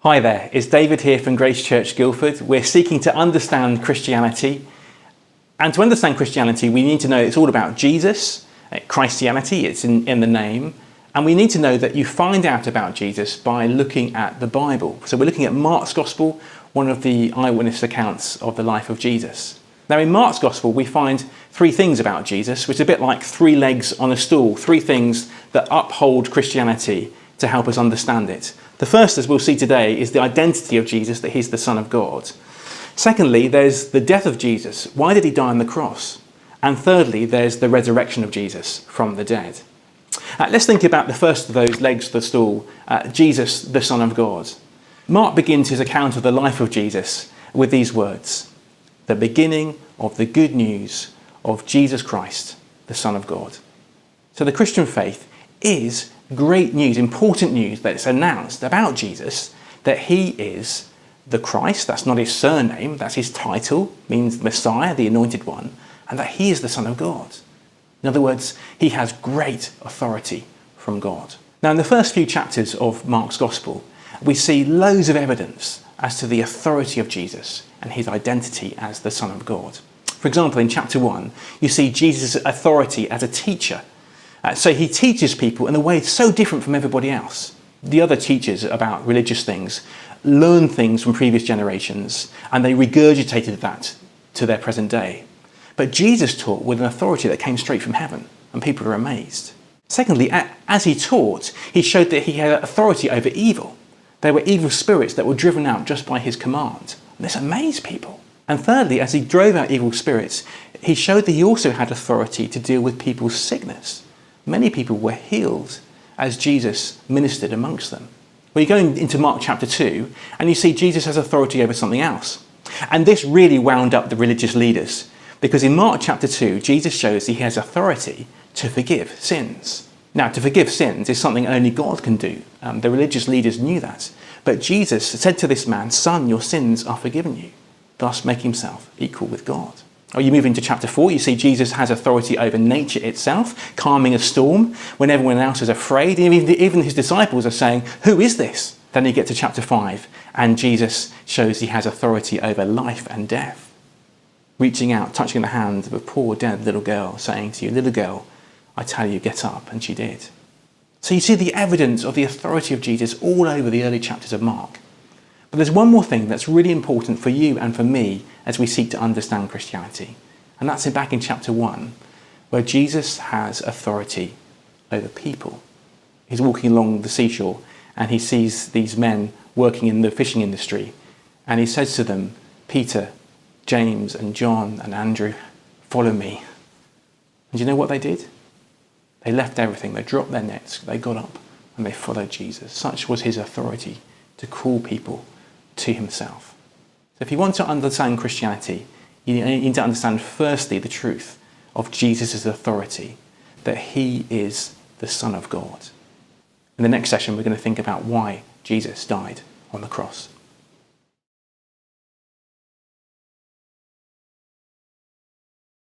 Hi there, it's David here from Grace Church Guildford. We're seeking to understand Christianity. And to understand Christianity, we need to know it's all about Jesus, Christianity, it's in the name. And we need to know that you find out about Jesus by looking at the Bible. So we're looking at Mark's Gospel, one of the eyewitness accounts of the life of Jesus. Now in Mark's Gospel, we find three things about Jesus, which is a bit like three legs on a stool, three things that uphold Christianity to help us understand it. The first, as we'll see today, is the identity of Jesus, that he's the Son of God. Secondly, there's the death of Jesus. Why did he die on the cross? And thirdly, there's the resurrection of Jesus from the dead. Let's think about the first of those legs of the stool, Jesus, the Son of God. Mark begins his account of the life of Jesus with these words: the beginning of the good news of Jesus Christ, the Son of God. So the Christian faith is great news, important news that's announced about Jesus, that he is the Christ. That's not his surname, that's his title, means Messiah, the anointed one, and that he is the Son of God. In other words, he has great authority from God. Now, in the first few chapters of Mark's Gospel, we see loads of evidence as to the authority of Jesus and his identity as the Son of God. For example, in chapter 1, you see Jesus' authority as a teacher. So he teaches people in a way so different from everybody else. The other teachers about religious things learned things from previous generations and they regurgitated that to their present day. But Jesus taught with an authority that came straight from heaven, and people are amazed. Secondly, as he taught, he showed that he had authority over evil. There were evil spirits that were driven out just by his command. And this amazed people. And thirdly, as he drove out evil spirits, he showed that he also had authority to deal with people's sickness. Many people were healed as Jesus ministered amongst them. Well, you go into Mark chapter 2 and you see Jesus has authority over something else. And this really wound up the religious leaders, because in Mark chapter 2, Jesus shows he has authority to forgive sins. Now, to forgive sins is something only God can do. The religious leaders knew that. But Jesus said to this man, "Son, your sins are forgiven you," thus making himself equal with God. Or you move into chapter 4, you see Jesus has authority over nature itself, calming a storm when everyone else is afraid. Even his disciples are saying, "Who is this?" Then you get to chapter 5, and Jesus shows he has authority over life and death. Reaching out, touching the hand of a poor dead little girl, saying to you, "Little girl, I tell you, get up," and she did. So you see the evidence of the authority of Jesus all over the early chapters of Mark. But there's one more thing that's really important for you and for me as we seek to understand Christianity. And that's back in chapter 1, where Jesus has authority over people. He's walking along the seashore and he sees these men working in the fishing industry. And he says to them, "Peter, James and John and Andrew, follow me." And do you know what they did? They left everything. They dropped their nets. They got up and they followed Jesus. Such was his authority to call people to himself. So if you want to understand Christianity, you need to understand firstly the truth of Jesus' authority, that he is the Son of God. In the next session, we're going to think about why Jesus died on the cross.